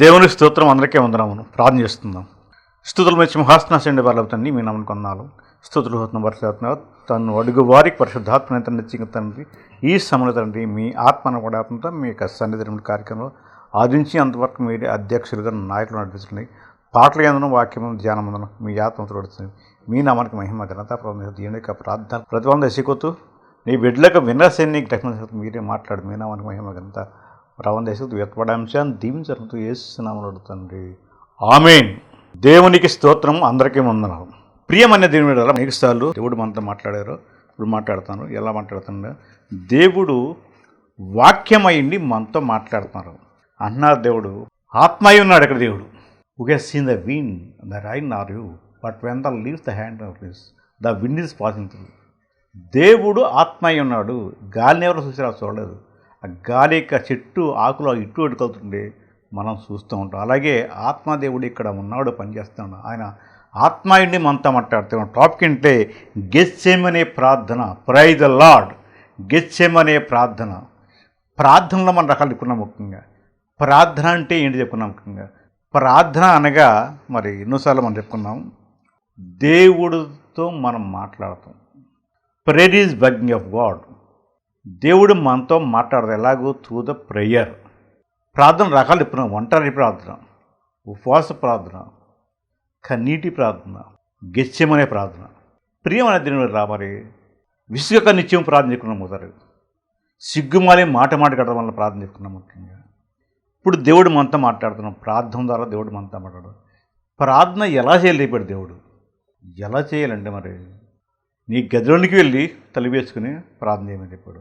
దేవుని స్తోత్రం అందరికీ వందనమును ప్రార్థన చేస్తున్నాం. స్తుతులు మెచ్చి సింహాసనాసండి పర్లవుతండి మీ నమ్మని కొన్నాళ్ళు స్తుతులు హోతున్న పరిశుధాత్మ తను అడుగు వారికి పరిశుద్ధాత్మ తండ్రి తండ్రి ఈ సమయంలో తండ్రి మీ ఆత్మను కూడా మీ యొక్క సన్నిధి కార్యక్రమంలో ఆదించి అంతవరకు మీరే అధ్యక్షులుగా నాయకులు నడిపిస్తుంది. పాటలు ఏందనో వాక్యము ధ్యానముందనో మీ ఆత్మతో పడుతుంది. మీ నామానికి మహిమ ఘనత దీని యొక్క ప్రార్థన ప్రతిబంధ దశకొతూ నీ బిడ్డలకు వినరసేన్ని టెక్నాలజీ మీరే మాట్లాడు. మీ నామానికి మహిమ ఘనత ప్రబంధేశకు వ్యక్తపడాంశాన్ని దీవించడంతో ఏసునామములో అడుగుతండి. ఆమేన్. దేవునికి స్తోత్రం. అందరికీ వందనాలు. ప్రియమైన దేవుని బిడ్డలారా, అనేక సార్లు దేవుడు మనతో మాట్లాడారు. ఇప్పుడు మాట్లాడుతాను. ఎలా మాట్లాడుతున్నా, దేవుడు వాక్యమయ్యండి మనతో మాట్లాడుతున్నారు అంటున్నారు. దేవుడు ఆత్మయ్య ఉన్నాడు. ఇక్కడ దేవుడు who has seen the wind, the rain are you, but when the leaves the hand of this, the wind is passing through. దేవుడు ఆత్మయ్య ఉన్నాడు. గాలిని ఎవరు చూసారో చూడలేదు. ఆ గాలి యొక్క చెట్టు ఆకులు ఇటు అడుగుతుంటే మనం చూస్తూ ఉంటాం. అలాగే ఆత్మదేవుడు ఇక్కడ ఉన్నాడు, పనిచేస్తున్నాడు. ఆయన ఆత్మయుడిని మనతో మాట్లాడుతున్నాడు. టాపిక్ అంటే గెత్సేమనే ప్రార్థన. Praise the lord. గెత్సేమనే ప్రార్థన. ప్రార్థనలో మనం రకాలు చెప్పుకున్నాం. ముఖ్యంగా ప్రార్థన అంటే ఏంటి చెప్పుకున్నాం. ముఖ్యంగా ప్రార్థన అనగా మరి ఎన్నోసార్లు మనం చెప్పుకున్నాం, దేవుడితో మనం మాట్లాడతాం. Prayer is begging of God. దేవుడు మనతో మాట్లాడదు. ఎలాగో త్రూ ద ప్రేయర్. ప్రార్థన రకాలు చెప్పుకున్నాం. ఒంటరి ప్రార్థన, ఉపవాస ప్రార్థన, కన్నీటి ప్రార్థన, గెత్సేమనే ప్రార్థన. ప్రియమైన దేవుని రా మరి విసుగక నిత్యం ప్రార్థన చెప్పుకున్నాం. మొదలు సిగ్గుమాలి మాట కట్టడం వల్ల ప్రార్థన చెప్పుకున్నాం. ముఖ్యంగా ఇప్పుడు దేవుడు మనతో మాట్లాడుతున్నాం. ప్రార్థన ద్వారా దేవుడు మనతో మాట్లాడు. ప్రార్థన ఎలా చేయాలి చెప్పాడు దేవుడు. ఎలా చేయాలంటే మరి నీ గదిలోనికి వెళ్ళి తలివేసుకుని ప్రార్థన చేయమని చెప్పాడు.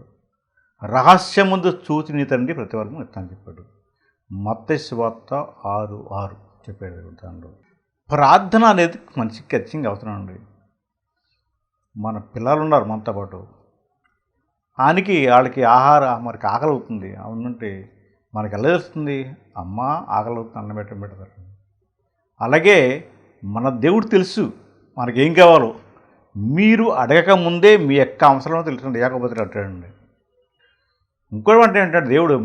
రహస్యం ముందు చూచి నీ తండ్రి ప్రతివారం ఎత్తాను చెప్పాడు. మత్తయి సువార్త 6:6 చెప్పాడు దానిలో. ప్రార్థన అనేది మనిషికి ఖచ్చితంగా అవసరం అండి. మన పిల్లలు ఉన్నారు మనతో పాటు. వాళ్ళకి మనకి ఆకలి అవుతుంది. అవునంటే మనకి ఎలా తెలుస్తుంది? అమ్మ ఆకలి అవుతుంది, అన్నం పెడతారు. అలాగే మన దేవుడు తెలుసు మనకేం కావాలో. మీరు అడగక ముందే మీ యొక్క అవసరం తెలుస్తుంది. ఏకపోతే అంటాడండి. ఇంకోటి అంటే ఏంటంటే దేవుడు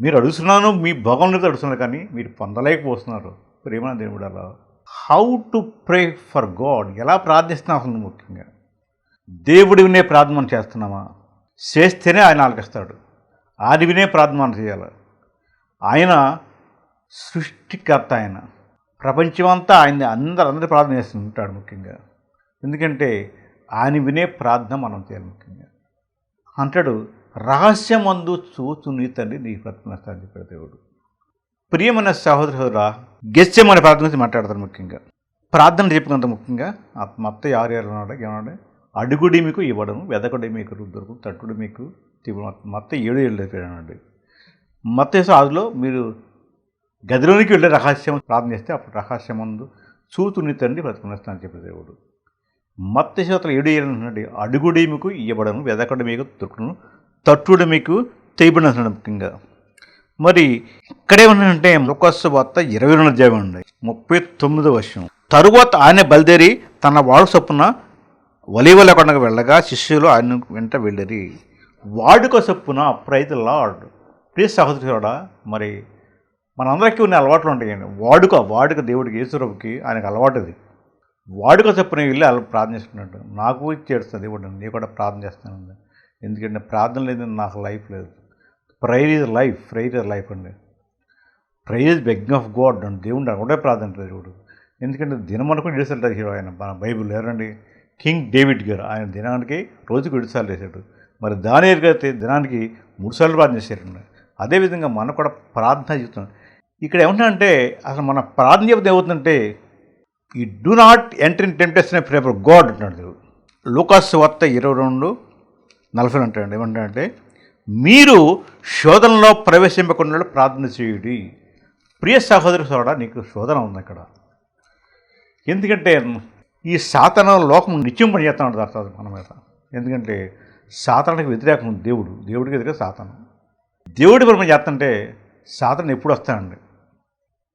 మీరు అడుగుతున్నాను, మీ భగవంతుడితో అడుగుతున్నారు, కానీ మీరు పొందలేకపోతున్నారు. ప్రేమ దేవుడు అలా. How to pray for God. ఎలా ప్రార్థిస్తున్నాం అసలు ముఖ్యంగా. దేవుడు వినే ప్రార్థన మనం చేస్తున్నామా? చేస్తేనే ఆయన ఆలకిస్తాడు. ఆయన వినే ప్రార్థన మనం చేయాలి. ఆయన సృష్టికర్త. ఆయన ప్రపంచమంతా అందరి ప్రార్థన చేస్తుంటాడు ముఖ్యంగా. ఎందుకంటే ఆయన వినే ప్రార్థన మనం చేయాలి ముఖ్యంగా. అంటాడు, రహస్యమందు చూచు నీ తండ్రి నీ ప్రతిమస్తాను చెప్పాడు దేవుడు. ప్రియమైన సహోదరురా, గెత్సేమనే ప్రార్థన గురించి మాట్లాడతారు ముఖ్యంగా. ప్రార్థన చెప్పుకున్నంత ముఖ్యంగా మత్తయి 6:6 ఏమన్నాడు? అడుగుడి మీకు ఇవ్వడం, వెదకుడి మీకు దొరుకుతుంది, తట్టుడు మీకు మత్తయి 7:7 చెప్పాడు. మత్తయి 6లో మీరు గదిలోనికి వెళ్ళే రహస్యం ప్రార్థన చేస్తే అప్పుడు రహస్యం ముందు చూతు నీ తండ్రి ప్రతిమస్తాను చెప్పే దేవుడు. మత్తయి 7:7 అడుగుడి మీకు ఇవ్వడం, వెదకుడి మీకు దొరుకును, తట్టుడు మీకు తెయబడిన ముఖ్యంగా. మరి ఇక్కడే ఉన్నాయంటే లూకాసు వార్త 22వ అధ్యాయం 39వ వచనం. తరువాత ఆయన బయలుదేరి తన వాడు చొప్పున ఒలీవల కొండకు వెళ్ళగా శిష్యులు ఆయన వెంట వెళ్ళిరి. వాడుక చొప్పున ప్రైజ్ ద లార్డ్. ప్రియ సహోదరుడా, మరి మనందరికీ ఉన్న అలవాట్లు ఉంటాయండి. వాడుక దేవుడికి యేసురవుకి ఆయనకు అలవాటు. అది వాడుక చొప్పున వెళ్ళి అలా ప్రార్థన చేసుకున్నాడు. నాకు చేస్తుంది దేవుడు, నేను కూడా ప్రార్థన చేస్తాను. ఎందుకంటే ప్రార్థన లేదు నాకు లైఫ్ లేదు. ప్రేయర్ ఈజ్ లైఫ్ అండి. Prayer is begging of God అండి. దేవుడు ఒకటే ప్రార్థన అంటారు దేవుడు. ఎందుకంటే దినమనుకుని 7 సార్లు హీరో ఆయన. మన బైబిల్ ఎవరండి? కింగ్ డేవిడ్ గారు. ఆయన దినానికి రోజుకు 7 సార్లు వేసాడు. మరి దానియేలు గారు అయితే దినానికి 3 సార్లు ప్రార్థన చేశారండి. అదేవిధంగా మనం కూడా ప్రార్థన చేస్తున్నాం. ఇక్కడ ఏమంటారంటే అసలు మన ప్రార్థన చెబితే ఏమవుతుందంటే, ఈ do not enter in temptation for God అంటున్నాడు దేవుడు. లూకాసు వార్త 22:40 అంటాడు. ఏమంటాడంటే, మీరు శోధనలో ప్రవేశింపకుండా ప్రార్థన చేయుడి. ప్రియ సహోదరు నీకు శోధన ఉంది అక్కడ. ఎందుకంటే ఈ సాతాను లోకం నిత్యం పనిచేస్తున్నాడు అర్థం మన మీద. ఎందుకంటే సాతానుకి వ్యతిరేకం దేవుడికి వ్యతిరేక సాతాను. దేవుడి పని చేస్తుంటే సాతాను ఎప్పుడు వస్తానండి.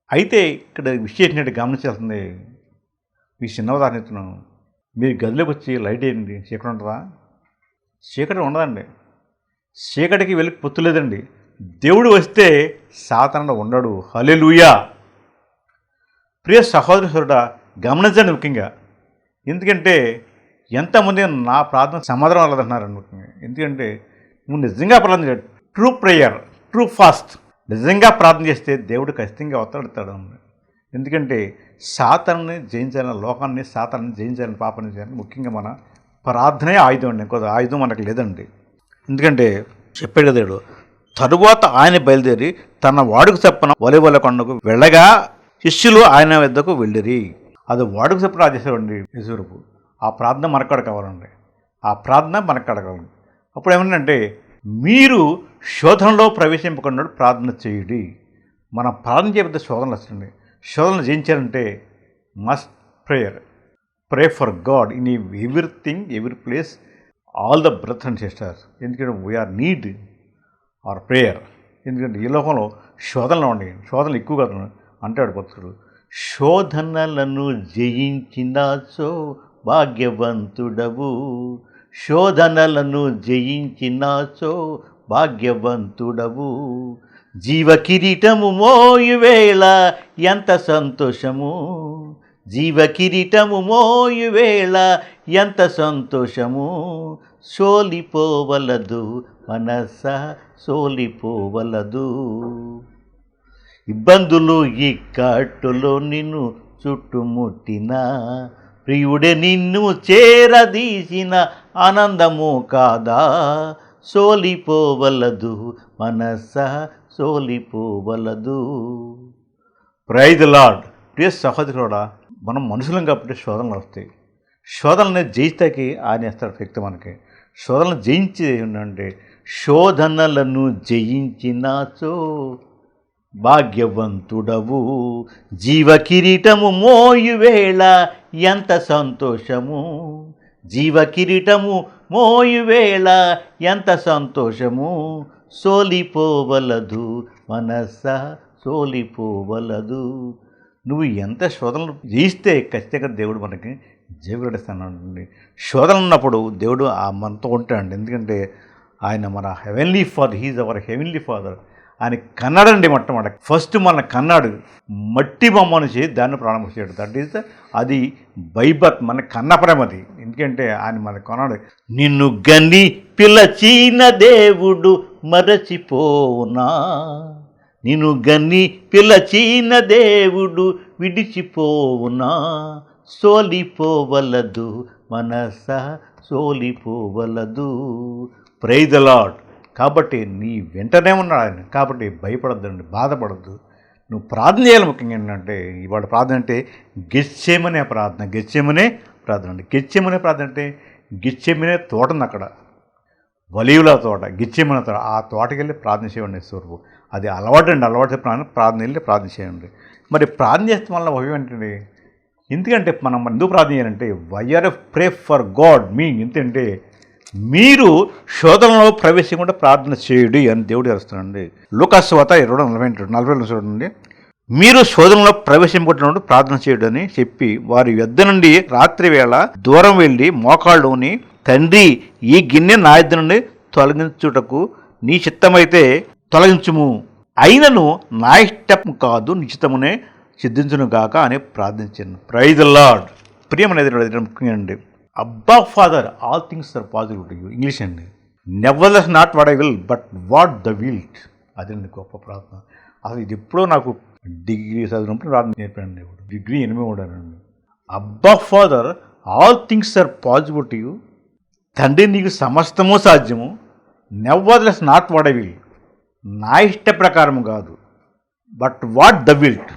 అయితే ఇక్కడ విషయం ఏంటంటే గమనించాల్సింది, ఈ చిన్న ఉదాహరణ చెప్తున్నాను. మీరు గదిలోకి వచ్చి లైట్ వేయండి, చీకటి ఉంటుందా? చీకటి ఉండదండి. చీకటికి వెళ్ళి పొత్తు లేదండి. దేవుడు వస్తే సాతానుడు ఉండడు. హల్లెలూయా. ప్రియ సహోదరుడా, గమనించండి ముఖ్యంగా. ఎందుకంటే ఎంతమంది నా ప్రార్థన సమాధానం అవ్వదంటున్నారు ముఖ్యంగా. ఎందుకంటే నువ్వు నిజంగా ప్రార్థన చేయాలి. True prayer, true fast. నిజంగా ప్రార్థన చేస్తే దేవుడు ఖచ్చితంగా అవతడతాడు. ఎందుకంటే సాతానుని జయించాలని, లోకాన్ని సాతాన్ని జయించాలని, పాపాన్ని చేయాలని ముఖ్యంగా మన ప్రార్థనే ఆయుధం అండి. ఇంకో ఆయుధం మనకు లేదండి. ఎందుకంటే చెప్పాడు దేవుడు, తరువాత ఆయన బయలుదేరి తన వాడుకు చెప్పన ఒలివల కొండకు వెళ్ళగా శిష్యులు ఆయన వద్దకు వెళ్ళిరి. అది వాడుకు చెప్పిన రాజేశ్వరండి యశూరుపు. ఆ ప్రార్థన మనక్కడ కావాలండి. ఆ ప్రార్థన మనక్కడ కావాలి. అప్పుడు ఏమన్నంటే, మీరు శోధనలో ప్రవేశింపకుండా ప్రార్థన చేయుడి. మనం ప్రార్థన చేయబద్ద శోధనలు వస్తుంది. శోధనలు జయించాలంటే must prayer. Pray for God in everything, every place, all the brothers and sisters. ఎందుకంటే వీఆర్ నీడ్ అవర్ ప్రేయర్. ఎందుకంటే ఈ లోకంలో శోధనలు ఉన్నాయి. శోధనలు ఎక్కువగా అంటాడు భక్తుడు, శోధనలను జయించినాచో భాగ్యవంతుడవు, శోధనలను జయించినాచో భాగ్యవంతుడవు, జీవ కిరీటము మోయువేళ ఎంత సంతోషము, జీవ కిరీటము మోయువేళ ఎంత సంతోషము, సోలిపోవలదు మనస సోలిపోవలదు, ఇబ్బందులు ఇక్కట్టులో నిన్ను చుట్టుముట్టిన ప్రియుడే నిన్ను చేరదీసిన ఆనందము కాదా, సోలిపోవలదు మనస సోలిపోవలదు. Praise the Lord. ప్రియ సహోదరుడా, మనం మనుషులం కాబట్టి శోధనలు వస్తాయి. శోధనని జయిస్తాకి ఆయన ఇస్తాడు శక్తి మనకి. శోధనలు జయించి అంటే శోధనలను జయించినాచో భాగ్యవంతుడవు, జీవ కిరీటము మోయువేళ ఎంత సంతోషము, జీవ కిరీటము మోయువేళ ఎంత సంతోషము, సోలిపోవలదు మనస సోలిపోవలదు. నువ్వు ఎంత శోధనలు జయిస్తే ఖచ్చితంగా దేవుడు మనకి జయగడిస్తానండి. శోధన ఉన్నప్పుడు దేవుడు మనతో ఉంటాడండి. ఎందుకంటే ఆయన మన heavenly father, he's our heavenly father. ఆయన కన్నాడండి. మొట్టమొదటి ఫస్ట్ మన కన్నాడు, మట్టి బొమ్మను చేసి దాన్ని ప్రారంభించాడు. దట్ ఈస్ అది బైబర్త్, మన కన్నప్రేమది. ఎందుకంటే ఆయన మన కొన్నాడు. నిన్ను గని పిలచిన దేవుడు మరచిపోనా, నిన్ను గని పిలచిన దేవుడు విడిచిపోవునా, సోలిపోవలదు మనస సోలిపోవలదు. Praise the lord. కాబట్టి నీ వెంటనే ఉన్నాడు ఆయన. కాబట్టి భయపడద్దండి, బాధపడద్దు. నువ్వు ప్రార్థన చేయాలి. ముఖ్యంగా ఏంటంటే ఇవాళ ప్రార్థన అంటే గెత్సేమనే ప్రార్థన. గెత్సేమనే ప్రార్థన అండి. గెత్సేమనే ప్రార్థన అంటే గెత్సేమనే తోట ఉంది అక్కడ, వలీవుల తోట, గెత్సేమనే తోట. ఆ తోటకి వెళ్ళి ప్రార్థన చేయండి. స్వరూపు అది అలవాటు అండి. అలవాటు ప్రార్థన వెళ్ళి ప్రార్థన చేయండి. మరి ప్రార్థన చేస్తే వల్ల భయం ఏంటండి? ఎందుకంటే మనం ఎందుకు ప్రార్థన చేయాలంటే వైఆర్ ప్రే ఫర్ గాడ్ మీ. ఎందుకంటే మీరు శోధనలో ప్రవేశించకుండా ప్రార్థన చేయుడి అని దేవుడు చేస్తున్నాండి. లూకాసు వార్త 20:40 చూడండి. మీరు శోధనలో ప్రవేశింపబడినప్పుడు ప్రార్థన చేయుడు అని చెప్పి వారి యొద్ద నుండి రాత్రి వేళ దూరం వెళ్ళి మోకాళ్ళుని, తండ్రి ఈ గిన్నె నా యొద్ద నుండి తొలగించుటకు నీ చిత్తమైతే తొలగించుము, అయినను నా ఇష్టం కాదు నీ చిత్తమునే సిద్ధించును గాక అని ప్రార్థించాను. Praise the Lord. ప్రియమనేది ముఖ్యంగా అండి, Abba father all things are possible to you. English అండి. Nevertheless not what I will but what thou wilt. అదండి గొప్ప ప్రార్థన. అసలు ఇది ఎప్పుడో నాకు డిగ్రీ చదివినప్పుడు ప్రార్థన నేర్పాను దేవుడు. డిగ్రీ 8 కూడానండి. Abba father all things are possible to you. తండ్రి నీకు సమస్తము సాధ్యము. Nevertheless not what I will, నా ఇష్ట ప్రకారం కాదు, బట్ వాట్ ద విల్ట్,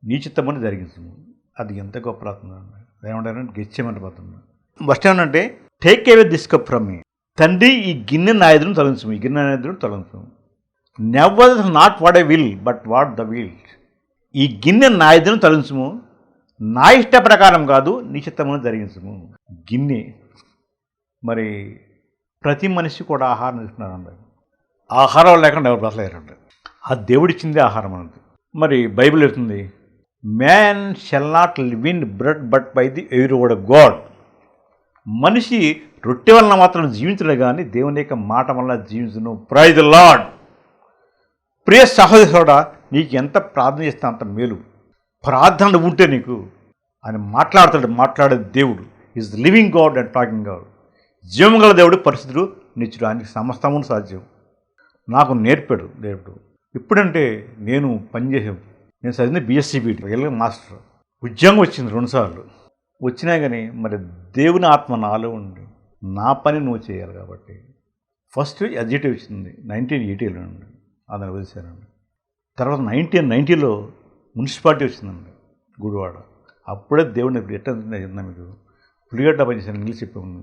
నీ చిత్తమని జరిగించము. అది ఎంత గొప్ప ప్రార్థన అండి. ఏమంటారంటే గెచ్చేమని ప్రార్థన. ఫస్ట్ ఏమంటే take away this cup from మీ. తండ్రి ఈ గిన్నె నా ఎదురును తొలగించము, ఈ గిన్నె నా ఎదురు తొలగించము. Never not what I will but what the will. ఈ గిన్నె నా ఎదురును తొలగించము, నా ఇష్ట ప్రకారం కాదు నీ చిత్తమును జరిగించము. గిన్నె మరి ప్రతి మనిషి కూడా ఆహారం తీసుకున్నారండి. ఆహారం లేకుండా ఎవరు బ్రతలేరండి. ఆ దేవుడిచ్చిందే ఆహారం అన్నది. మరి బైబిల్ చెప్తుంది, man shall not live in bread but by the every word of God. మనిషి రొట్టె వలన మాత్రం జీవించడు కానీ దేవుని యొక్క మాట వలన జీవించును. Praise the Lord. ప్రియ సహోదరుడా, నీకు ఎంత ప్రార్థన చేస్తే అంత మేలు. ప్రార్థన ఉంటే నీకు ఆయన మాట్లాడే దేవుడు is living God and talking God. జీవం గల దేవుడు పరిస్థితులు నిచ్చుడు, ఆయనకి సమస్తమును సాధ్యం. నాకు నేర్పాడు దేవుడు. ఇప్పుడంటే నేను చదివిన బీఎస్సీ బీటీ మాస్టర్. ఉద్యోగం వచ్చింది 2 సార్లు వచ్చినా కానీ మరి దేవుని ఆత్మ నాలో ఉండి నా పని నువ్వు చేయాలి కాబట్టి ఫస్ట్ ఎడ్జిటివ్ వచ్చింది 1980లో అండి, అదని వదిలేశానండి. తర్వాత 1990లో మున్సిపాలిటీ వచ్చిందండి గుడివాడ. అప్పుడే దేవుడిని ఎట్లా చెప్తున్నా మీకు, పులిగడ్డ పనిచేసాను ఇంగ్లీష్ చెప్పాను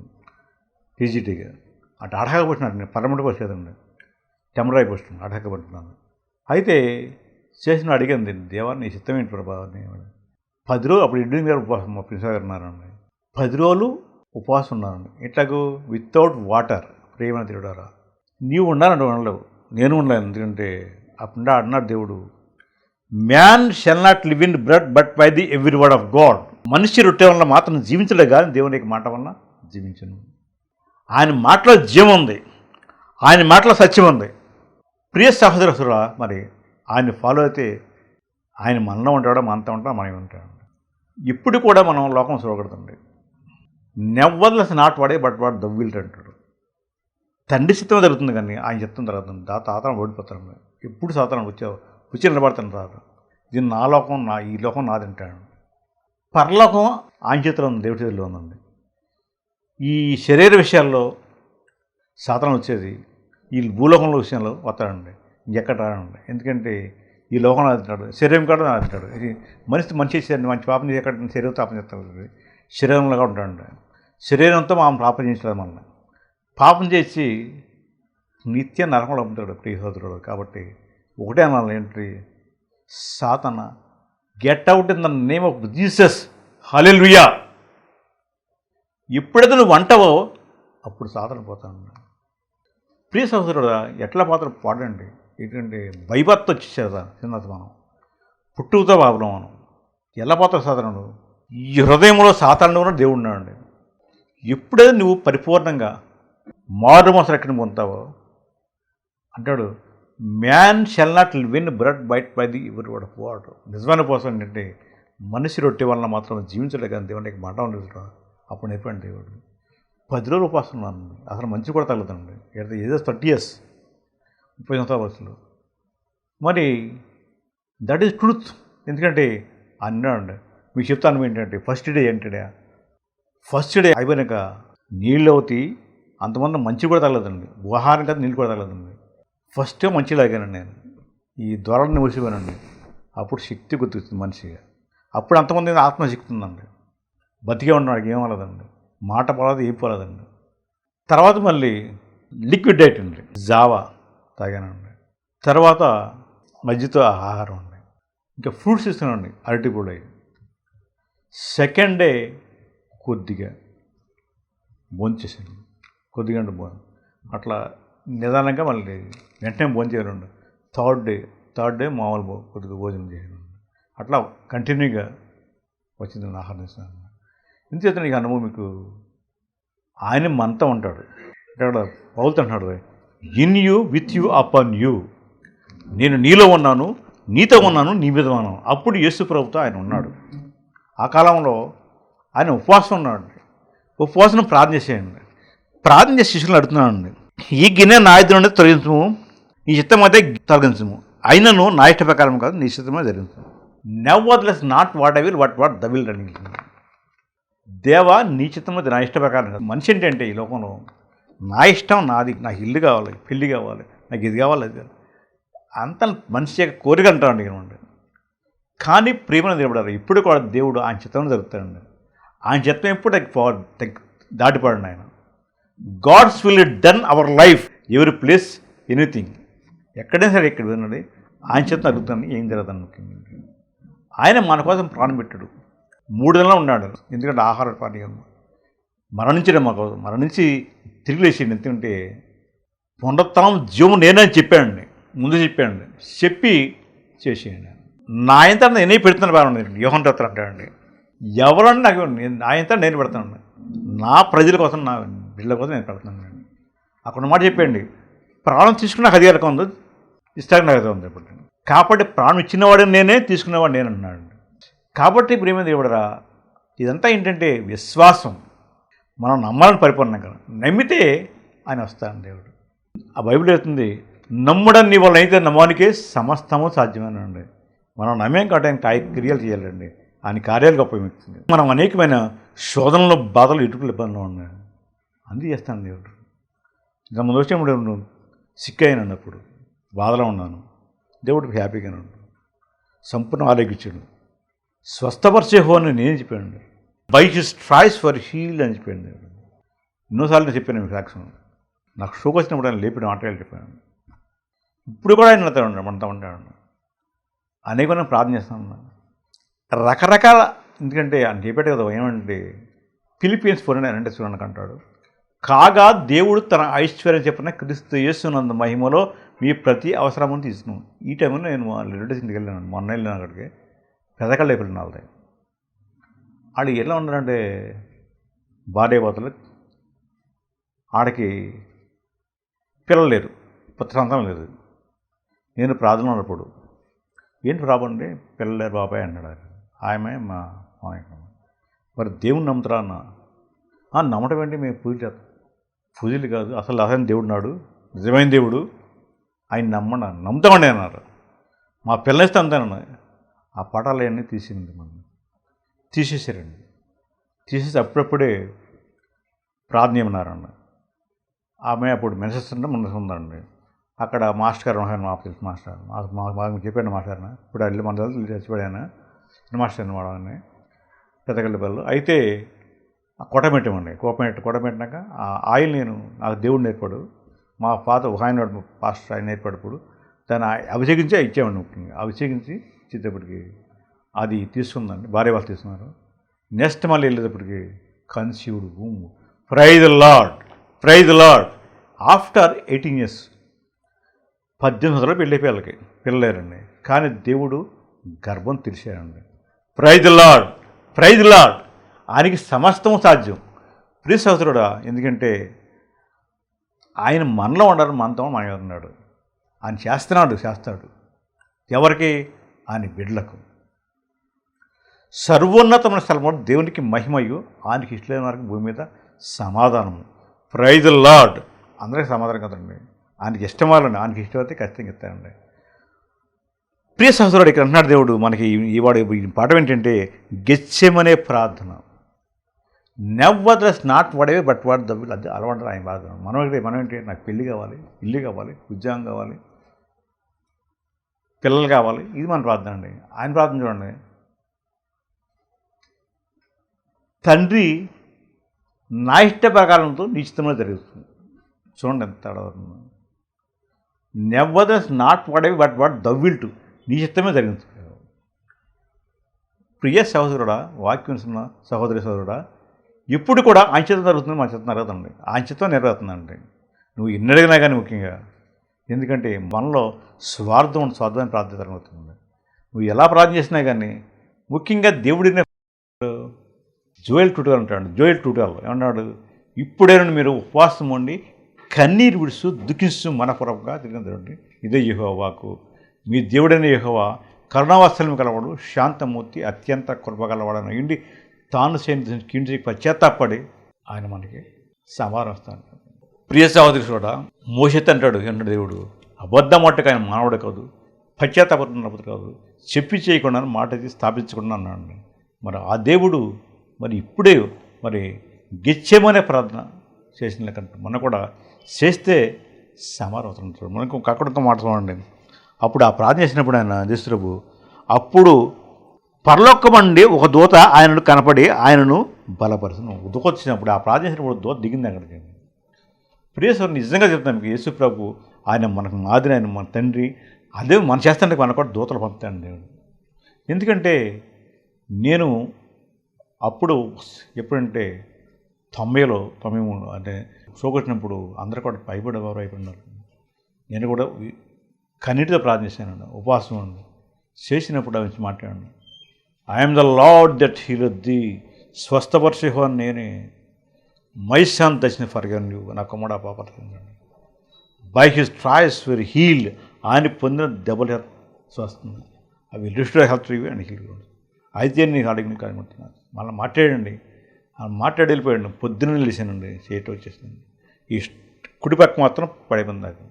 టీజీటీగా. అటు అడగబట్టినాడు, నేను పర్మనెంట్ పోస్ట్ లేదండి, టెంపరీ పోస్ట్ అడగబట్టున్నాను. అయితే చేసిన అడిగింది, దేవా నీ చిత్తం ఏంటి ప్రభావాన్ని. 10 రోజులు అప్పుడు ఇడ్లీ గారు ఉపవాసం, మా ప్రిన్సిపల్ గారు ఉన్నారండి, 10 రోజులు ఉపవాసం ఉన్నారండి. ఇట్లాగూ వితౌట్ వాటర్. ప్రేమ తిరుడారా, నీవు ఉండాలంటే ఉండలేవు, నేను ఉండలేను. ఎందుకంటే అప్పుడు అన్నాడు దేవుడు, man shall not live in bread but by the every word of God. మనిషి రొట్టె వల్ల మాత్రం జీవించలే కానీ దేవుని యొక్క మాట వల్ల జీవించను. ఆయన మాటలో జీవం ఉంది, ఆయన మాటలో సత్యం ఉంది. ప్రియ సహోదరుడా, మరి ఆయన ఫాలో అయితే ఆయన మనలో ఉంటాడో మనతో ఉంటాడో మనం ఉంటాడు. ఇప్పుడు కూడా మనం లోకం చూడకూడదండి. నెవర్లెస్ నాట్ వాడే బట్ వాడు దవ్విల్ట్ అంటాడు. తండ్రి చిత్తం జరుగుతుంది కానీ ఆయన చిత్తం జరుగుతుంది. తాతను ఓడిపోతాను, ఎప్పుడు సాతాను వచ్చి నిలబడతాను రాదు. ఇది నా లోకం, ఈ లోకం నాది అంటాడు. పరలోకం ఆయన చేతిలో ఉంది, దేవుడి చేతిలో ఉందండి. ఈ శరీర విషయాల్లో సాతాను వచ్చేది ఈ భూలోకంలో విషయంలో వస్తాడండి, ఇంకెక్కడ రాడండి. ఎందుకంటే ఈ లోకంలో అంటాడు, శరీరం కూడా అంటాడు. ఇది మంచి పాపం ఎక్కడ శరీరం పాపం చేస్తాడు, శరీరంలో కూడా ఉంటాడు. శరీరంతో మనం పాపం చేయించలేదు, మనల్ని పాపం చేసి నిత్య నరకంలో అమ్ముతాడు ప్రియ సోదరుడు. కాబట్టి ఒకటే అనాలి, ఏంటి, సాతాన get out in the name of Jesus, hallelujah. ఎప్పుడైతే నువ్వు అంటావో అప్పుడు సాతాన పోతాను. ప్రియ సహోదరుడు, ఎట్లా పోతాడు పాడండి. ఏంటంటే భయభక్తి వచ్చేసేదా చిన్నది, మనం పుట్టుకతో బాబులో మనం ఎలా పోతావు సాధారణుడు. ఈ హృదయంలో సాతానుడు ఉన్న దేవుడు ఉన్నాడండి. ఎప్పుడైతే నువ్వు పరిపూర్ణంగా మారు మనసు ఎక్కడ పొందుతావో అంటాడు, man shall not live in bread by the ఎవరి వర్డ్ ఆఫ్ గాడ్. నిజమైన కోసం ఏంటంటే మనిషి రొట్టె వలన మాత్రం జీవించలే కానీ దేవునికి మాట ఉండదు. అప్పుడు నేర్పండి దేవుడు. 10 రోజులు ఉపాసం ఉన్నాను, అసలు మంచి కూడా తగలదండి. ఏదో 30 years 30 సంవత్సరాల వయసులో. మరి దట్ ఈస్ ట్రూత్. ఎందుకంటే అన్నాడు, మీకు చెప్తాను ఏంటంటే ఫస్ట్ డే అయిపోయినాక నీళ్ళు అవుతాయి. అంతమంది మంచి కూడా తగలదండి, ఆహారం కదా నీళ్ళు కూడా తగలదండి. ఫస్ట్ మంచి లాగానండి నేను, ఈ ద్వారాన్ని మూసిపోయానండి. అప్పుడు శక్తి గుర్తుంది మనిషిగా. అప్పుడు అంతమంది ఆత్మశక్తి ఉందండి. బతికే ఉన్నాడు, ఏం అవ్వలేదండి, మాట పోలేదు, ఏం పోలేదండి. తర్వాత మళ్ళీ లిక్విడ్ డైట్ అండి, జావా తాగానండి. తర్వాత మజ్జితో ఆహారం అండి, ఇంకా ఫ్రూట్స్ ఇస్తున్నాండి, అరటిపూడి. సెకండ్ డే కొద్దిగా భోంచేసాను, కొద్దిగా అంటే అట్లా నిదానంగా మళ్ళీ వెంటనే భోంచేయాలండి. థర్డ్ డే మామూలు కొద్దిగా భోజనం చేయాలండి. అట్లా కంటిన్యూగా వచ్చింది ఆహారం ఇస్తున్నాను. ఇంతచేత నీకు అనుభవం, మీకు ఆయన మనతో ఉంటాడు. ఇక్కడ పౌలుతో అంటున్నాడు, in you, with you, upon you. నేను నీలో ఉన్నాను, నీతో ఉన్నాను, నీ మీద ఉన్నాను. అప్పుడు యేసు ప్రభుతో ఆయన ఉన్నాడు. ఆ కాలంలో ఆయన ఉపవాసం ఉన్నాడు. ఉపవాసం ప్రార్థన చేసేయండి. ప్రార్థన చేసి శిష్యులను అడుగుతున్నానండి, ఈ గిన్నె నా ఇద్దరు నుండి తొలగించము, నీ చిత్తం అయితే తొలగించము, అయినను నా ఇష్ట ప్రకారం కాదు, నీ ఇష్టమే జరిగించము. Nevertheless not what I will what the will running. దేవా నీ చిత్తం అయితే నా ఇష్ట ప్రకారం కాదు. మనిషి ఏంటంటే ఈ లోకంలో నా ఇష్టం నాది, నాకు ఇల్లు కావాలి, పెళ్ళి కావాలి, నాకు ఇది కావాలి, అది కావాలి, అంత మనిషి యొక్క కోరిక అంటారండి. కానీ ప్రేమను నిలబడారు. ఇప్పుడు కూడా దేవుడు ఆయన చిత్తం జరుగుతాడండి. ఆయన చిత్తం ఎప్పుడు దాటిపడండి. ఆయన God's will done our life, ఎవరి ప్లేస్, ఎనీథింగ్, ఎక్కడైనా సరే ఎక్కడ వినండి ఆయన చిత్తం జరుగుతుంది. ఏం జరుగుతుంది ముఖ్యంగా ఆయన మన కోసం ప్రాణం పెట్టాడు. 3 నెలలు ఉన్నాడు. ఎందుకంటే ఆహార పానీయం మరణించడం మా కోసం, మరణించి తిరిగి లేచిండు. ఎందుకంటే పునరుత్థానం జీవం నేనని చెప్పాడండి, ముందు చెప్పాడండి, చెప్పి చేసేయండి. నా ఇంత నేనే పెడుతున్నా బాగుంది. యోహన్ రాత్రి అంటాడండి, ఎవరన్నా నాకు నా ఇంత నేను పెడతాను, నా ప్రజల కోసం, నా బిడ్డల కోసం నేను పెడుతున్నాను. అక్కడ మాట చెప్పండి, ప్రాణం తీసుకున్న అధికారం ఉంది, ఇష్టానికి నాకు ఉంది ఇప్పుడు. కాబట్టి ప్రాణం ఇచ్చినవాడిని నేనే, తీసుకునేవాడు నేను అన్నాడు. కాబట్టి ప్రేమ దేవుడరా, ఇదంతా ఏంటంటే విశ్వాసం. మనం నమ్మాలని పరిపూర్ణంగా నమ్మితే ఆయన వస్తాడు దేవుడు. ఆ బైబిల్ అవుతుంది, నమ్మడం నీ వల్ల అయితే నమ్మడానికే సమస్తము సాధ్యమేనండి. మనం నమ్మేం కాబట్టి ఆయన క్రియలు చేయాలండి, ఆయన కార్యాలు గొప్ప వ్యక్తి. మనం అనేకమైన శోధనలో, బాధలు, ఇటుకలు ఇబ్బందులు ఉన్నాయి, అంది చేస్తాను దేవుడు. ఇంకా ముందు వచ్చేప్పుడు సిక్ అయినప్పుడు బాధలో ఉన్నాను, దేవుడికి హ్యాపీగానే ఉన్నాను, సంపూర్ణ ఆరోగ్యించాడు, స్వస్థపరిచే హోని నేను చెప్పాను. By his stripes we're healed అని చెప్పాను దేవుడు. ఎన్నోసార్లు నేను చెప్పాను మీకు సాక్ష్యం. నాకు షోక్ వచ్చినప్పుడు ఆయన లేపిన మాటలు చెప్పాను. ఇప్పుడు కూడా ఆయన మనతో ఉంటాడు. అనేకమైన ప్రార్థన చేస్తాను రకరకాల. ఎందుకంటే ఆయన చెప్పాడు కదా ఏమంటే ఫిలిపియన్స్ 4 అంటే చూడండి అంటాడు, కాగా దేవుడు తన ఐశ్వర్యం చెప్పిన క్రీస్తు యేసునందు మహిమలో మీ ప్రతి అవసరమును తీసుకున్నాను. ఈ టైంలో నేను రిలేటివ్స్ ఇంటికి వెళ్ళాను, మొన్న వెళ్ళాను అక్కడికి. పెదకళ్ళు అయిపోయింది వాళ్ళది. ఆడు ఎలా ఉన్నారంటే భార్యాభర్తలు, ఆడికి పిల్లలు లేరు, పుత్ర సంతానం లేదు. నేను ప్రార్థన ఉన్నప్పుడు ఏంటి ప్రాబ్లం అండి, పిల్లలు లేరు బాబాయ్ అన్నాడు. ఆమె మా మరి దేవుని నమ్ముతారా అన్న. నమ్మటం ఏంటి, మేము పూజ చేస్తాం. పూజలు కాదు అసలు, అసలు దేవుడు నాడు, నిజమైన దేవుడు, ఆయన నమ్ముతామండి అన్నారు. మా పిల్లనిస్తే అంతేనన్నా. ఆ పటాలు అవన్నీ తీసింది, మనం తీసేసారండి. తీసేసి అప్పుడప్పుడే ప్రార్థన చేయమన్నారన్న. ఆమె అప్పుడు మెసేజ్ ఉందండి. అక్కడ మాస్టర్ గారు మా తెలుసు మాస్టర్ మాకు చెప్పాడు మాస్టర్, ఇప్పుడు వెళ్ళి మన చచ్చిపోయాను మాస్టర్ వాడని పెద్దగల్లి పిల్లలు. అయితే కొట్టమెట్టమండి, కొట్టమెట్టినాక ఆ ఆయిల్ నాకు దేవుడు నేర్పాడు, మా ఫాదర్ ఆయన పాస్టర్ ఆయన నేర్పడిప్పుడు దాన్ని అభిషేకించే ఇచ్చామండి. ముఖ్యంగా అభిషేకించి ఇచ్చేటప్పటికి అది తీసుకుందండి, భార్య వాళ్ళు తీసుకున్నారు. నెక్స్ట్ మళ్ళీ వెళ్ళేటప్పటికి కన్సీవ్డ్ భూమి. Praise the Lord. After 18 years 18 సంవత్సరాలు పెళ్ళైపోయి పిల్లలేరండి, కానీ దేవుడు గర్భం తెరిచారండి. Praise the lord. ఆయనకి సమస్తం సాధ్యం. ప్రియ సహోదరుడా, ఎందుకంటే ఆయన మనలో ఉండాలని మనతో మన ఉన్నాడు. ఆయన చేస్తాడు. ఎవరికి? ఆయన బిడ్డలకు. సర్వోన్నతమైన స్థలంలో దేవునికి మహిమయు, ఆయనకి ఇష్టమైన వారికి భూమి మీద సమాధానము. Praise the lord. అందరికీ సమాధానం కదండి, ఆయనకి ఇష్టం వాళ్ళండి, ఆయనకి ఇష్టమైతే ఖచ్చితంగా ఇస్తానండి. ప్రియ సహోదరుడు, ఇక్కడ అంటున్నాడు దేవుడు మనకి ఈ పాఠం ఏంటంటే గెత్సెమనే ప్రార్థన. Nevertheless not whatever but what the will. అది అలవాటు ఆయన ప్రార్థన. మనం ఏంటి, నాకు పెళ్ళి కావాలి, ఇల్లు కావాలి, ఉద్యోగం కావాలి, పిల్లలు కావాలి, ఇది మన ప్రార్థన అండి. ఆయన ప్రార్థన చూడండి, తండ్రి నా ఇష్ట ప్రకారంతో నిశ్చితంగా జరుగుతుంది. చూడండి ఎంత తడవుతుంది. Nevertheless not whatever but what the will to. నీ ఇష్టమే జరిగింది. ప్రియ సహోదరుడా, వాక్యం ఉన్న సహోదరుడా, ఇప్పుడు కూడా ఆయన చేత జరుగుతుంది, మన చేత జరుగుతుంది. ఆయన చేత నెరవేరుతుందండి. నువ్వు ఎన్ని అడిగినా కానీ ముఖ్యంగా, ఎందుకంటే మనలో స్వార్థమైన ప్రార్థన జరుగుతుంది. నువ్వు ఎలా ప్రార్థన చేసినా కానీ ముఖ్యంగా దేవుడిని జోయల్ 2:12 అంటాడు. జోయల్ 2:12 ఏమన్నాడు, ఇప్పుడైనా మీరు ఉపవాసం ఉండి కన్నీరు విడుస్తూ దుఃఖిస్తూ మనపూర్వకంగా తిరిగి ఇదే యెహోవా వాక్కు. మీ దేవుడైన యెహోవా కరుణావాత్సల్యం గలవాడు, శాంతమూర్తి, అత్యంత కృపగలవాడని అయ్యుండి తాను కీర్తి పశ్చాత్తాపడి ఆయన మనకి సమాధానం వస్తాడు. ప్రియ సహోదరి కూడా మోషేత్ అంటాడు దేవుడు, అబద్ధం మట్టుకు ఆయన మానవుడు కాదు, పశ్చాత్తాపడుతున్నప్పుడు కాదు, చెప్పి చేయకుండా మాట స్థాపించకుండా అన్నాడు. మరి ఆ దేవుడు మరి ఇప్పుడే మరి గెచ్చేమనే ప్రార్థన చేసిన లేకంటే మనం కూడా చేస్తే సమాధానం అవుతుంటాడు. మనకు అక్కడ మాట చూడండి. అప్పుడు ఆ ప్రార్థన చేసినప్పుడు ఆయన దేశప్రభు, అప్పుడు పరలోకమండి ఒక దూత ఆయనను కనపడి ఆయనను బలపరుచును. దూత వచ్చినప్పుడు ఆ ప్రార్థన చేసినప్పుడు దూత దిగింది అక్కడికి. ప్రియసరు నిజంగా చెప్తాను మీకు, యేసు ప్రభు ఆయన మనకు మాదిరి, ఆయన మన తండ్రి. అదే మనం చేస్తానికి మనకు కూడా దూతలు పంపుతాడు దేవుడు. ఎందుకంటే నేను అప్పుడు ఎప్పుడంటే 93 అంటే షోకొచ్చినప్పుడు అందరూ కూడా భయపడేవారు అయిపోయినారు. నేను కూడా కన్నీటితో ప్రార్థన చేశాను, ఉపవాసం ఉండి చేసినప్పుడు అవి మాట్లాడాను. I'm the Lord that healeth thee. స్వస్థపరిచేహో నేనే. మై సన్ దర్శన ఫర్గివెన్ యు. నా కుమారుడా పాపాలు by his stripes were healed. ఆయన పొందిన డబుల్ వస్తుంది. అవి register health review and heal అయితే నేను అడిగిన కనుకుంటున్నాను. మళ్ళీ మాట్లాడండి, మాట్లాడి వెళ్ళిపోయాడు. పొద్దున్న లేచానండి, చేయటం వచ్చేసింది. ఈ కుడి పక్క మాత్రం పడిపోయింది దాకా.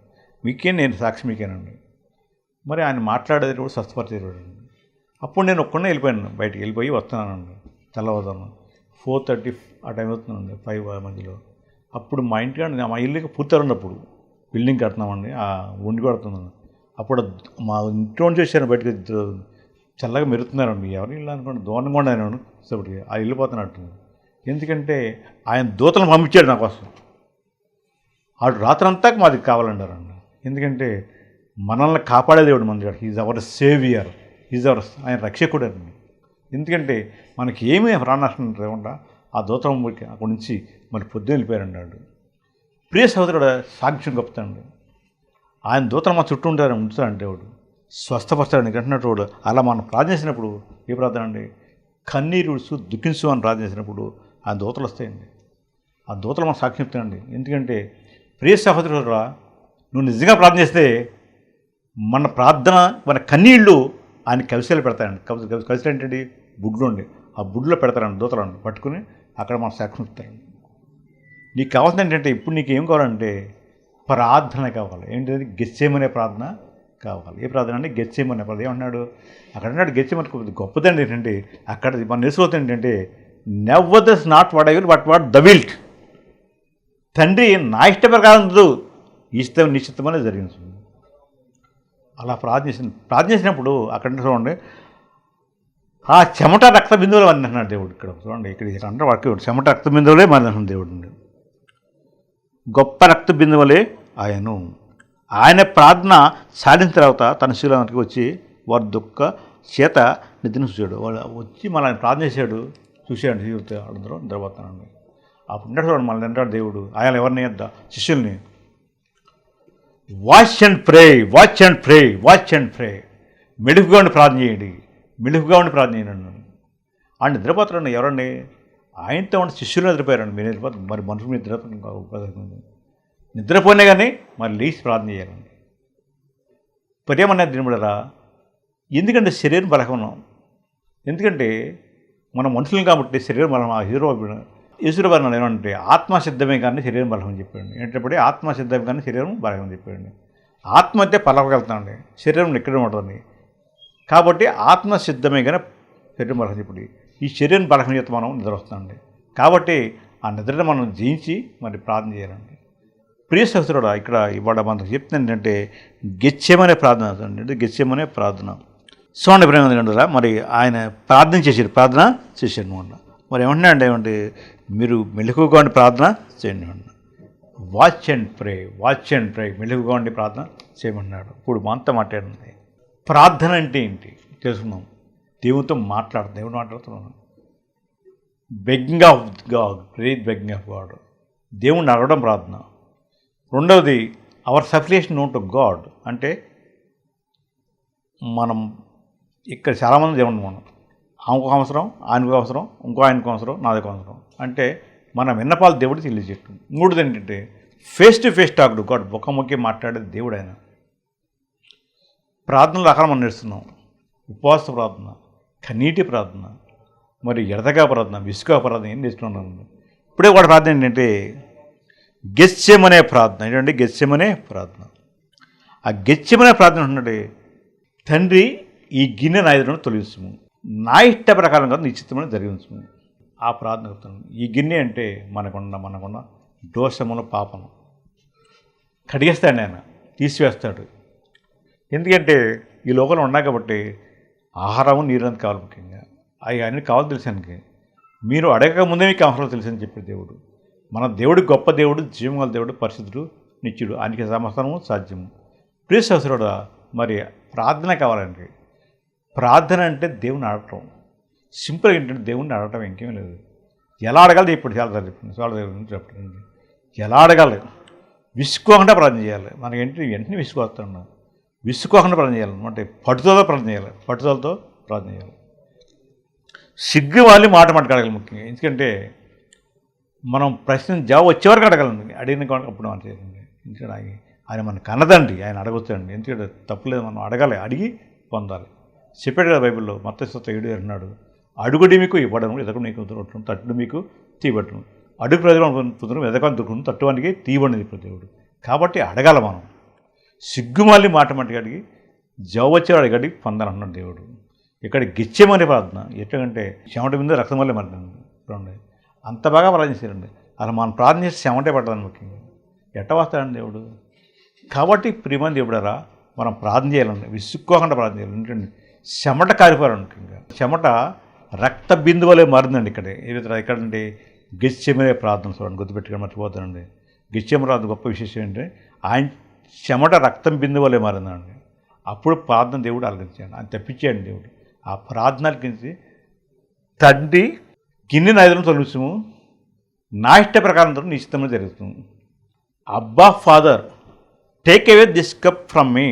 మీకే నేను సాక్షి మీకేనండి. మరి ఆయన మాట్లాడేది కూడా స్వస్థపరిచేవాడు. అప్పుడు నేను ఒక్కడే వెళ్ళిపోయాను, బయటికి వెళ్ళిపోయి వస్తున్నానండి. తెల్లవారుజామున 4:30 ఆ టైం అవుతుందండి, 5 మధ్యలో. అప్పుడు మా ఇంటికాడ మా ఇల్లుకి పూర్తి ఉన్నప్పుడు బిల్డింగ్ కడుతున్నామండి, ఆ ఉండి కడుతున్నాను. అప్పుడు మా ఇంట్లో నుంచి వచ్చాను బయటకు, చల్లగా మెరుతున్నారండి. ఎవరు ఇల్లు అనుకోండి, దూరంగా ఉండాను సేపటికి ఆ వెళ్ళిపోతున్నట్టు. ఎందుకంటే ఆయన దూతలను పంపించాడు నా కోసం. ఆడు రాత్రంతా మాది కావాలన్నారండి. ఎందుకంటే మనల్ని కాపాడే దేవుడు మన దేవుడు. Is our saviour, is our, ఆయన రక్షకుడు అండి. ఎందుకంటే మనకి ఏమీ ప్రాణనష్టం లేకుండా ఆ దూతం అక్కడి నుంచి మరి పొద్దున్న వెళ్ళిపోయారన్నాడు. ప్రియ సహోదరుడు సాక్ష్యం గొప్పతండి. ఆయన దూతలు మా చుట్టూ ఉంటారని ఉంచుతాడంటే వాడు స్వస్థపరుస్తాడని అంటున్నట్టు. అలా మనం ప్రార్థించినప్పుడు ఏ ప్రార్థన అండి, కన్నీరు దుఃఖించు అని ప్రార్థించినప్పుడు ఆయన దూతలు వస్తాయండి. ఆ దూతలు మనం సాక్ష్యం చెప్తానండి. ఎందుకంటే ప్రియ సహోదరుడురా, నువ్వు నిజంగా ప్రార్థన చేస్తే మన ప్రార్థన, మన కన్నీళ్ళు ఆయన కవిసలు పెడతాయండి. కవిసలు ఏంటండి, బుడ్లు ఉండి ఆ బుడ్లో పెడతారండి దూతలండి. పట్టుకుని అక్కడ మన సాక్ష్యం చెప్తారండి. నీకు కావాల్సింది ఏంటంటే, ఇప్పుడు నీకు ఏం కావాలంటే ప్రార్థన కావాలి. ఏంటంటే గెత్సేమనే ప్రార్థన కావాలి. ఏ ప్రార్థన అంటే గెత్సేమనే ప్రార్థన. ఏమన్నాడు అక్కడ అన్నాడు, గెత్సేమని గొప్పదండి. ఏంటంటే అక్కడ మన నేర్చుకోవద్దు ఏంటంటే, never thus not what I will but what the will. తండ్రి నా ఇష్ట ప్రకారం ఇష్టం నిశ్చితమనే జరిగింది. అలా ప్రార్థించినప్పుడు అక్కడ చూడండి, ఆ చెమట రక్త బిందువులు అంటున్నాడు దేవుడు. ఇక్కడ చూడండి, ఇక్కడ అంటే వాకి చెమట రక్త బిందువులే మన దేవుడు. గొప్ప రక్త బిందువులే ఆయన ప్రార్థన సాధించిన తర్వాత తన శీలానికి వచ్చి వారి దుఃఖ చేత నిద్రను చూశాడు. వాళ్ళు వచ్చి మళ్ళీ ప్రార్థన చేశాడు, చూశాడు. అందరూ నిద్రపోతానండి. అప్పుడు చూడండి మళ్ళీ అంటాడు దేవుడు ఆయన ఎవరిని శిష్యుల్ని, watch and pray, watch and pray, watch and pray. మెలుగుగా ఉండి ప్రార్థన చేయండి, మెలుగుగా ఉండి ప్రార్థన చేయండి. ఆయన నిద్రపోతారండి. ఎవరండి, ఆయనతో ఉండి శిష్యులు నిద్రపోయారండి. మీరు నిద్రపోతారు, మరి మనుషులు నిద్రపోయినా కానీ మరి లేచి ప్రార్థన చేయాలండి. పర్యామనేది తినబడరా, ఎందుకంటే శరీరం బలహీనం. ఎందుకంటే మనం మనుషులు కాబట్టి శరీరం బలం. ఆ ఈశ్వరవర్ణాలు ఏమంటే ఆత్మసిద్ధమే కానీ శరీరం బలం అని చెప్పాడు. ఏంటంటే ఆత్మసిద్ధమే కానీ శరీరం బలం అని చెప్పాడు. ఆత్మ అయితే పలవగలుగుతానండి, శరీరం ఎక్కడ ఉంటుంది. కాబట్టి ఆత్మసిద్ధమే కానీ శరీరం బలం చెప్పండి. ఈ శరీరం బలహీన చేత మనం నిద్ర వస్తుందండి. కాబట్టి ఆ నిద్రను మనం జయించి మరి ప్రార్థన చేయాలండి. ప్రియ సహోదరుడా, ఇక్కడ ఇవాళ మనకు చెప్తుంది ఏంటంటే గెత్సేమనే ప్రార్థన అంటే గెత్సేమనే ప్రార్థన. చూడండి ప్రేమ, మరి ఆయన ప్రార్థన చేశారు అనమాట. మరి ఏమంటున్నాడు ఏమంటే, మీరు మెలకుగా ఉండి ప్రార్థన చేయండి అన్న. Watch and pray, watch and ప్రే, మెలకుగా ఉండి ప్రార్థన చేయమన్నాడు. ఇప్పుడు మనతో మాట్లాడింది ప్రార్థన అంటే ఏంటి తెలుసుకున్నాం. దేవునితో దేవుడు మాట్లాడుతున్నాను. Begging of God, great begging of God, దేవుణ్ణి అడగడం ప్రార్థన. రెండవది అవర్ సఫిలియేషన్ నోన్ టు గాడ్, అంటే మనం ఇక్కడ చాలామంది దేవుడు, మనం ఆమెకు అవసరం, ఆయనకు అవసరం, ఆయనకు అవసరం, నాదకు అవసరం. అంటే మన విన్నపాలు దేవుడికి తెలియజేయటం. మూడోది ఏంటంటే face to face talk to God, ముఖాముఖి మాట్లాడేది దేవుడు. ఆయన ప్రార్థనలు రకాలు మనం నేర్చున్నాం. ఉపవాస ప్రార్థన, కన్నీటి ప్రార్థన, మరి ఎడతగా ప్రార్థన, విసుగా ప్రార్థన ఏం నేర్చుకున్నాను. ఇప్పుడే కూడా ప్రార్థన ఏంటంటే గెత్సేమనే ప్రార్థన. ఏంటంటే గెత్సేమనే ప్రార్థన. ఆ గెత్సేమనే ప్రార్థన ఉంటుందంటే, తండ్రి ఈ గిన్నె నా ఎదురును తొలగించుము, నా ఇష్ట ప్రకారంగా నిశ్చితమైన జరిగించుము. ఆ ప్రార్థన చెప్తాను. ఈ గిన్నె అంటే మనకున్న దోషములు, పాపము కడిగేస్తాడు ఆయన, తీసివేస్తాడు. ఎందుకంటే ఈ లోకంలో ఉన్నా కాబట్టి ఆహారము, నీరు అనేది కావాలి. ముఖ్యంగా అవి అన్నీ కావాలి తెలిసానికి. మీరు అడగక ముందే మీకు అవసరం తెలుసని చెప్పే దేవుడు మన దేవుడు. గొప్ప దేవుడు, జీవగల దేవుడు, పరిశుద్ధుడు, నిత్యుడు, ఆయనకి సమస్తము సాధ్యము. ప్రియ సహోదరుడా, మరి ప్రార్థన కావాలండి. ప్రార్థన అంటే దేవుని అడగటం. సింపుల్గా ఏంటంటే దేవుణ్ణి అడగటం, ఇంకేమీ లేదు. ఎలా అడగాలి ఇప్పుడు చాలా చెప్పండి. ఎలా అడగాలి, విసుకోకుండా ప్రార్థన చేయాలి. మనకేంటి వెంటనే విసుకోస్తున్నాం, విసుకోకుండా ప్రార్థన చేయాలి. అంటే పట్టుదలతో ప్రార్థన చేయాలి, పట్టుదలతో ప్రార్థన చేయాలి. సిగ్గు వాళ్ళు మాట మాట్లాడాలి ముఖ్యంగా. ఎందుకంటే మనం ప్రశ్న జవాబు వచ్చేవరకు అడగాలండి. అడిగిన అప్పుడు మనం చేయండి. ఎందుకంటే ఆయన మన కన్నదండి, ఆయన అడగొచ్చండి. ఎందుకంటే తప్పులేదు, మనం అడగాలి, అడిగి పొందాలి. చెప్పాడు కదా బైబిల్లో, మత్తయి 7 అన్నాడు, అడుగుడి మీకు ఇవ్వడం, ఎదగడం మీకు దొరకడం, తట్టుడు మీకు తీయబట్టడం. అడుగు ప్రజలు పొందడం, ఎదగని దొరకడం, తట్టువానికి తీయబడింది ఇప్పుడు దేవుడు. కాబట్టి అడగాల మనం. సిగ్గుమాలి మాట అడిగి జవచ్చేవాడు అడిగడి పొందాలంటున్నాడు దేవుడు. ఇక్కడ గిచ్చేమనే ప్రార్థన ఎట్లాగంటే చెమట మీద రక్తం వల్లే మరణండి చూడండి, అంత బాగా ప్రార్థన చేశారండి. అలా మనం ప్రార్థన చేసి చెమటే పడ్డదని ముఖ్యంగా ఎట్ట వస్తాడండి దేవుడు. కాబట్టి ప్రియమైన దేవుడారా, మనం ప్రార్థన చేయాలండి, విసుక్కోకుండా ప్రార్థన చేయాలి. ఎందుకంటే చెమట కారిపోయాలి ముఖ్యంగా. చెమట రక్త బిందువులే మారిందండి ఇక్కడ. ఏ విధంగా ఎక్కడంటే గెచ్చెమనే ప్రార్థన చూడండి, గుర్తుపెట్టుకొని మర్చిపోతానండి. గెచ్చెమ ప్రార్థన గొప్ప విశేషం ఏంటంటే ఆయన చెమట రక్తం బిందువులే మారిందండి. అప్పుడు ప్రార్థన దేవుడు ఆలకించాడు, ఆయన తప్పించాడు దేవుడు. ఆ ప్రార్థన ఆలకించి, తండ్రి గిన్నె నైదులను తొలగించము, నా ఇష్ట ప్రకారం నీ ఇష్టంలో జరుగుతుంది. అబ్బా father, take away this cup from me,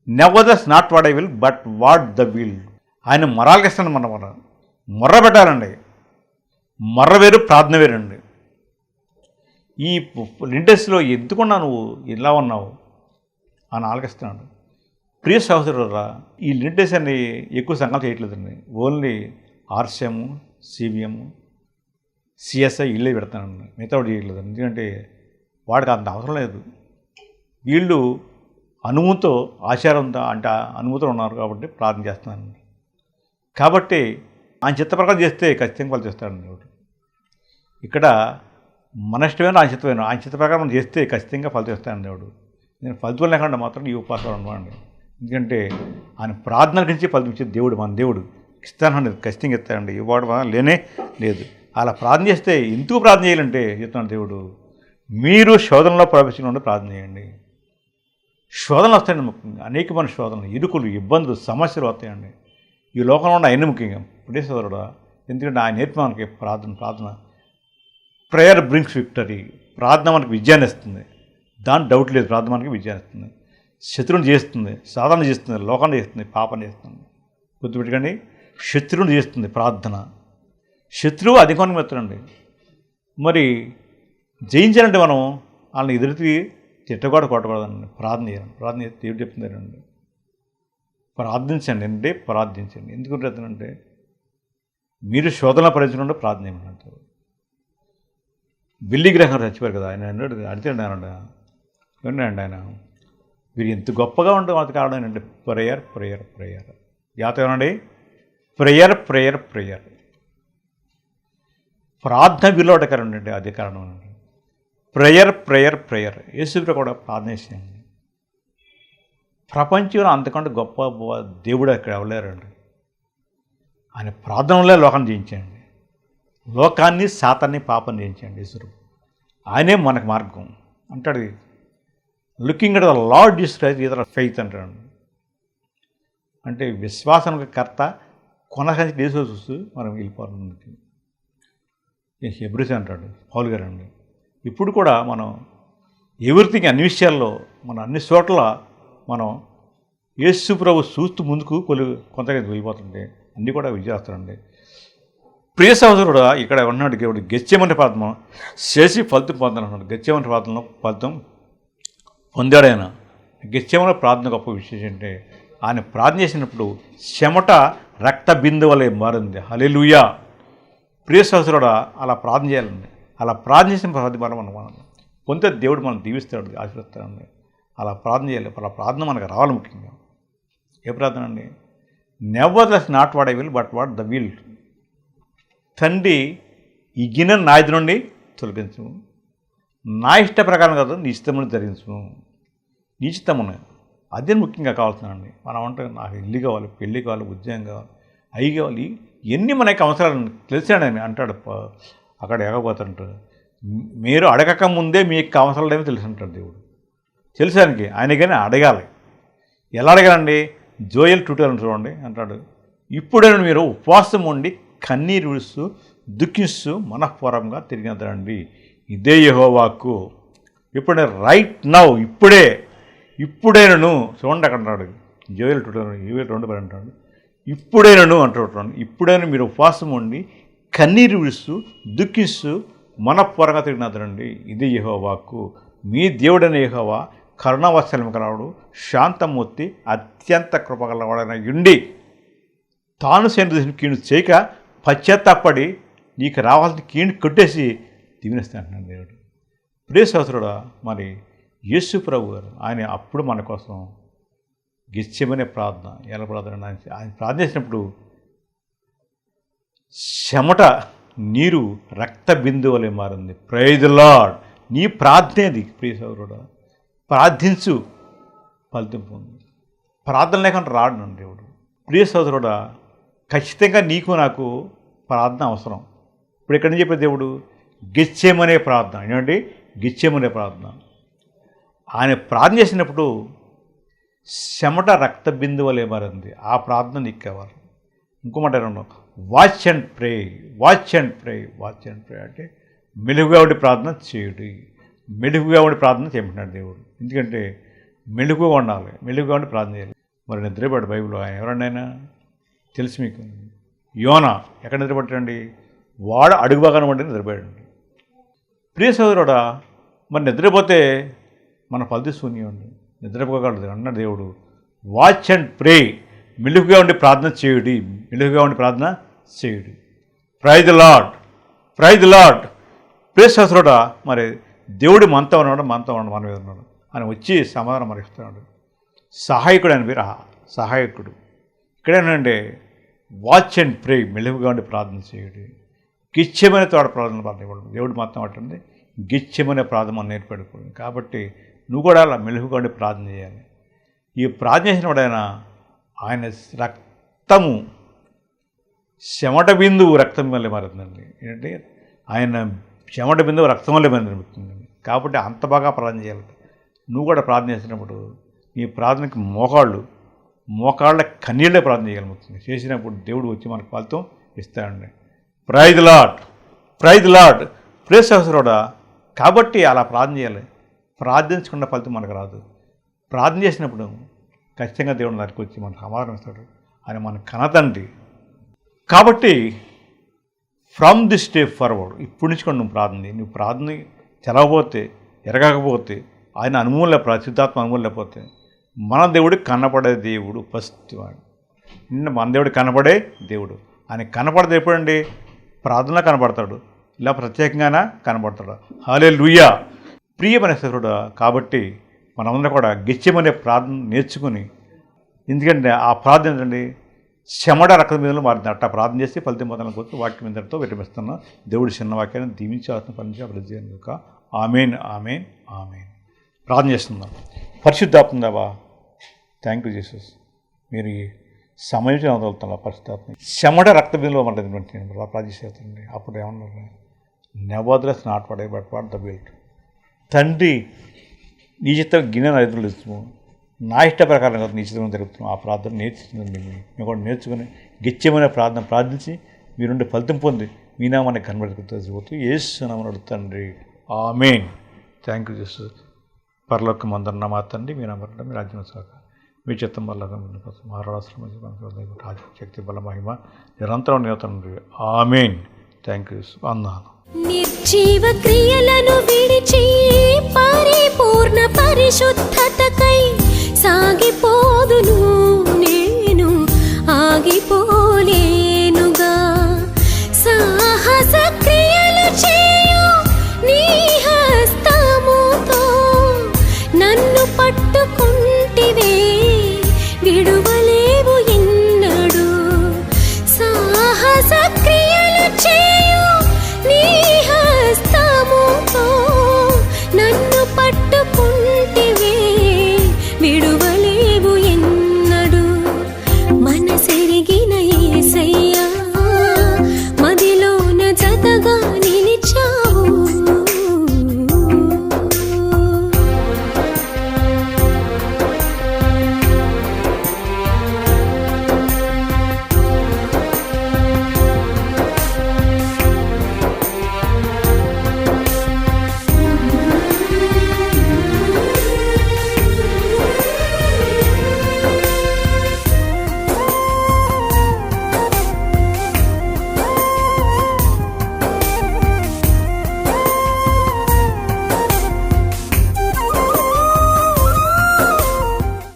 never thus not what I will but what the will. ఆయన మొరాలకిస్తాను, మన మొర్ర పెట్టాలండి. మొర్ర వేరు, ప్రార్థన వేరండి. ఈ లింటెస్లో ఎందుకున్నా నువ్వు ఇలా ఉన్నావు అని ఆలకిస్తున్నాడు. ప్రియ సహోదరురా, ఈ లింటెస్ అని ఎక్కువ సంఘాలు చేయట్లేదండి. ఓన్లీ ఆర్సిఎం, సిబిఎం, సిఎస్ఐ ఇళ్ళే పెడతానండి, మిగతా వాడు చేయట్లేదండి. ఎందుకంటే వాడికి అంత అవసరం లేదు. వీళ్ళు అనుమతితో, ఆచారంతో అంటే అనుమతితో ఉన్నారు కాబట్టి ప్రార్థన చేస్తున్నానండి. కాబట్టి ఆయన చిత్త ప్రకారం చేస్తే ఖచ్చితంగా వాళ్ళు చేస్తాడండి దేవుడు. ఇక్కడ మన ఇష్టమైన ఆయన చిత్తమైన, ఆయన చిత్త ప్రకారం చేస్తే ఖచ్చితంగా ఫలితం ఇస్తాడండి దేవుడు. నేను ఫలితం లేకుండా మాత్రం ఈ ఉపాసాలు ఉండమండి. ఎందుకంటే ఆయన ప్రార్థన గురించి ఫలితం ఇచ్చే దేవుడు, మన దేవుడు ఇస్తానండి, ఖచ్చితంగా ఇస్తాడండి. ఇవ్వడం లేనే లేదు. అలా ప్రార్థన చేస్తే ఎందుకు ప్రార్థన చేయాలంటే చెప్తున్నాడు దేవుడు, మీరు శోధనలో ప్రవేశించకుండా ప్రార్థన చేయండి. శోధనలు వస్తాయండి ముఖ్యంగా, అనేకమైన శోధనలు, ఇరుకులు, ఇబ్బందులు, సమస్యలు వస్తాయండి. ఈ లోకంలో ఉన్న ఆయన ముఖ్యంగా ఇప్పుడే సోదరుడా. ఎందుకంటే ఆయన నేర్పి మనకి ప్రార్థన ప్రేయర్ బ్రింగ్స్ విక్టరీ. ప్రార్థన మనకి విజయాన్ని ఇస్తుంది, దాని డౌట్ లేదు. ప్రార్థన మనకి విజయాన్ని ఇస్తుంది, శత్రువుని చేస్తుంది, సాధన చేస్తుంది, లోకాన్ని చేస్తుంది, పాపని చేస్తుంది. గుర్తుపెట్టుకోండి, శత్రువుని చేస్తుంది ప్రార్థన. శత్రువు అధికానికి మెత్తనండి. మరి జయించాలంటే మనం వాళ్ళని ఎదురుకి తిట్టకూడదు, కొట్టకూడదండి. ప్రార్థన చేయాలి. ప్రార్థన చేస్తే దేవుడు చెప్తున్నారండి, ప్రార్థించండి అంటే ప్రార్థించండి. ఎందుకంటే మీరు శోధన పరిచయంలో ప్రార్థన చేయమంటారు. బిల్లి గ్రహం చచ్చిపోయారు కదా, ఆయన అన్నాడు, అడిగాడు ఆయన ఆయన మీరు ఎంత గొప్పగా ఉంటే మాకు కారణం ఏంటంటే ప్రేయర్ ప్రేయర్ ప్రేయర్. జాతకం ఏమండి, ప్రేయర్ ప్రేయర్ ప్రేయర్. ప్రార్థన విలువటకరం అండి, అదే కారణం అండి. Prayer prayer prayer. యేసుప్రభువు కూడా ప్రార్థన చేసేయండి. ప్రపంచంలో అంతకంటే గొప్ప దేవుడు అక్కడ ఎవలేరండి. ఆయన ప్రార్థనలే లోకాన్ని జయించండి, లోకాన్ని, సాతాన్ని, పాపాన్ని జయించండి. యేసుప్రభువు ఆయనే మనకు మార్గం అంటాడు. Looking at the lord Jesus Christ is the faith అంటాడు. అంటే విశ్వాసానికి కర్త, కొనసాగి దేశం చూస్తూ మనం వెళ్ళిపోవాలి. హెబ్రీస్ అంటాడు పౌలు గారు అండి. ఇప్పుడు కూడా మనం ఎవ్రీథింగ్, అన్ని విషయాల్లో మనం అన్ని చోట్ల మనం యేసు ప్రభు చూస్తూ ముందుకు కొంతగా వెళ్ళిపోతుంటే అన్నీ కూడా విజయేస్తారండి. ప్రియ సహోదరుడు ఇక్కడ ఉన్నాడు దేవుడు. గెచ్చేమని ప్రార్థన చేసి ఫలితం పొందాలన్నాడు. గెచ్చేమని ప్రార్థనలో ఫలితం పొందాడు ఆయన. గెచ్చేమని ప్రార్థన గొప్ప విశేషం అంటే ఆయన ప్రార్థన చేసినప్పుడు చెమట రక్త బిందువులే మారింది. హల్లెలూయా. ప్రియ సహోదరుడా, అలా ప్రార్థన చేయాలండి. అలా ప్రార్థన చేసిన ప్రతిఫలం మనం పొందే దేవుడు మనం దీవిస్తాడు, ఆశీర్వదిస్తాడండి. అలా ప్రార్థన చేయాలి. అలా ప్రార్థన మనకు రావాలి. ముఖ్యంగా ఏ ప్రార్థన అండి, never thus not what I will but what the will. తండ్రి ఈ గిన్నె నా ఎదురు నుండి తొలగించు, నా ఇష్ట ప్రకారం కాదు నీ ఇష్టమును జరిగించు. నీ ఇష్టమును అదే ముఖ్యంగా కావాల్సిందండి. మనం అంటే నాకు ఇల్లు కావాలి, పెళ్ళి కావాలి, ఉద్యోగం కావాలి, అవి కావాలి, ఇవన్నీ మనకి అవసరాలు తెలిసాడని అంటాడు. అక్కడ ఎగపోతుంటాడు. మీరు అడగక ముందే మీకు అవసరాలు ఏమో తెలిసి అంటాడు దేవుడు. తెలిసానికి ఆయనకైనా అడగాలి. ఎలా అడగాలండి? జోయల్ 2:12 చూడండి అంటాడు, ఇప్పుడైనా మీరు ఉపవాసం ఉండి కన్నీరు విడుస్తూ దుఃఖిస్తూ మనఃపూర్వకంగా తిరిగినండి. ఇదే యెహోవా వాక్కు. ఇప్పుడే రైట్ నౌ, ఇప్పుడైనను చూడండి అక్కడ అంటాడు. జోయల్ 2:12 అంటాడు, ఇప్పుడైనను అంటాడు. ఇప్పుడైనా మీరు ఉపవాసం ఉండి కన్నీరు విడుస్తూ దుఃఖిస్తూ మనఃపూర్వకంగా తిరిగినండి. ఇదే యెహోవా వాక్కు. మీ దేవుడైన యెహోవా కరుణావాత్సల్యం కలవాడు, శాంతమూర్తి, అత్యంత కృపగలవాడైన యుండి తాను సేన కీడు చేయక పశ్చాత్తాపడి నీకు రావాల్సిన కీడు కొట్టేసి దీవెనిస్తానంటున్నాడు దేవుడు. ప్రియ సహోదరుడా, మరి యేసు ప్రభు గారు ఆయన అప్పుడు మన కోసం గెత్సేమనే ప్రార్థన ఎలా ప్రార్థన ఆయన ప్రార్థించినప్పుడు చెమట నీరు రక్త బిందువులే మారింది. Praise the lord. నీ ప్రార్థనేది ప్రియ సహోదరుడా, ప్రార్థించు ఫలితం పొందు. ప్రార్థన లేకుండా రాడు దేవుడు. ప్రియ సహోదరుడా, ఖచ్చితంగా నీకు నాకు ప్రార్థన అవసరం. ఇప్పుడు ఎక్కడి నుంచి చెప్పే దేవుడు గెత్సేమనే ప్రార్థన. ఏంటంటే గెత్సేమనే ప్రార్థన. ఆయన ప్రార్థన చేసినప్పుడు చెమట రక్త బిందువులే మారింది. ఆ ప్రార్థన నీకు కావాలి. ఇంకో మాట ఏమన్నా, watch and pray, watch and pray, watch and ప్రే అంటే మెలుగుగా ఉండి ప్రార్థన చేయుడి. మెలుగుగా ఉండి ప్రార్థన చేయమంటున్నాడు దేవుడు. ఎందుకంటే మెలుగుగా ఉండాలి, మెలుగుగా ఉండి ప్రార్థన చేయాలి. మరి నిద్రపడ్డాడు బైబిల్లో ఆయన ఎవరన్నా తెలుసు మీకు? యోనా ఎక్కడ నిద్రపట్టాడండి? వాడు అడుగు భాగాన్ని పడి నిద్రపోయాడండి. ప్రియ సోదరుడా, మరి నిద్రపోతే మన ఫలితం శూన్యండి. నిద్రపోగలదు అన్నాడు దేవుడు. వాచ్ అండ్ ప్రే, మెలుగుగా ఉండి ప్రార్థన చేయుడి, మెలుగుగా ఉండి ప్రార్థన చేయుడి. Praise the Lord, praise the Lord. ప్రియ సోదరుడా, మరి దేవుడు మనతో ఉన్నాడు, మనతో ఉన్నాడు, మన మీద ఉన్నాడు. ఆయన వచ్చి సమాధానం మరిస్తున్నాడు. సహాయకుడు అని పేరు, సహాయకుడు. ఇక్కడేనంటే వాచ్ అండ్ ప్రే, మెలుగుగా ఉండి ప్రార్థన చేయుడి. గిచ్చమనే తోడ ప్రార్థన ఇవ్వడం దేవుడు మొత్తం పట్టింది. గిచ్చమనే ప్రార్థన మనం నేర్పడుకోండి. కాబట్టి నువ్వు కూడా అలా మెలుగుగా ఉండి ప్రార్థన చేయాలి. ఈ ప్రార్థన చేసిన వాడైనా ఆయన రక్తము చెమట బిందువు రక్తం వల్లే మారుతుందండి. ఏంటంటే ఆయన చెమట బిందువు రక్తం వల్లే మారుతుందండి. కాబట్టి అంత బాగా ప్రార్థన చేయాలి. నువ్వు కూడా ప్రార్థన చేసినప్పుడు నీ ప్రార్థనకి మోకాళ్ళ కన్నీళ్ళే ప్రార్థన చేయగలుగుతుంది. చేసినప్పుడు దేవుడు వచ్చి మనకు ఫలితం ఇస్తాడండి. Praise the Lord, praise the Lord. Prayers అవసరం. కాబట్టి అలా ప్రార్థన చేయాలి. ప్రార్థించకుండా ఫలితం మనకు రాదు. ప్రార్థన చేసినప్పుడు ఖచ్చితంగా దేవుడు దగ్గరికి వచ్చి మనకు సమాధానం ఇస్తాడు. ఆయన మన కనతండి. కాబట్టి ఫ్రమ్ దిస్ డే ఫార్వర్డ్, ఇప్పటి నుంచి కూడా నువ్వు ప్రార్థన తెలవకపోతే, ఎరగకపోతే, ఆయన అనుమూల పరిశుద్ధాత్మ అనుమూలం లేకపోతే, మన దేవుడు కనపడే దేవుడు ఫస్ట్ వాడు. మన దేవుడు కనపడే దేవుడు. ఆయన కనపడదు ఎప్పుడండి? ప్రార్థన కనపడతాడు, ఇలా ప్రత్యేకంగానే కనపడతాడు. హల్లెలూయా. ప్రియమైన సోదరుడా, కాబట్టి మనమందరం కూడా గెత్సేమనే ప్రార్థన నేర్చుకుని, ఎందుకంటే ఆ ప్రార్థన ఏంటండి చెమట రక్తం మీద మారింది. అట్టా ప్రార్థన చేసి ఫలితం పొందాలని కోరుతూ వాక్యం ఇంతటితో విరమిస్తున్నా. దేవుడి చిన్న వాక్యాన్ని దీవించి ఆత్మపరించి అభివృద్ధి చేయను కనుక ఆమేన్, ఆమేన్, ఆమేన్. ప్రార్థన చేస్తున్నాం. పరిశుద్ధాత్మ దేవా, థ్యాంక్ యూ జీసస్. మీరు ఈ సమయం వదులుతున్నా పరిశుద్ధాత్మ. చెమట రక్త బిందులో మనది ప్రార్థన చేస్తుంది. అప్పుడు ఏమన్నారు? Nevertheless not what I but what the will. తండ్రి, నీ చిత్తం గిన్నె రైతులు ఇస్తాము, నా ఇష్ట ప్రకారం కాదు నీ చిత్తం జరుగుతున్నాం. ఆ ప్రార్థన నేర్చుకుంది. మేము కూడా నేర్చుకుని గెత్సేమనే ప్రార్థన ప్రార్థించి మీరుండే ఫలితం పొంది మీ నామాన్ని కనబడుతూ యేసు నామమున తండ్రి, ఆమేన్. Thank you Jesus. పరలోకమందున్న మా తండ్రి, మీ నామమున మీ రాజ్యం సాగ, మీ చిత్తం వల్ల మహారాష్ట్ర శక్తి బల మహిమ నిరంతరం నిలతండ్రి, ఆమేన్. Thank you. వందనాలు. నిర్జీవ క్రియలను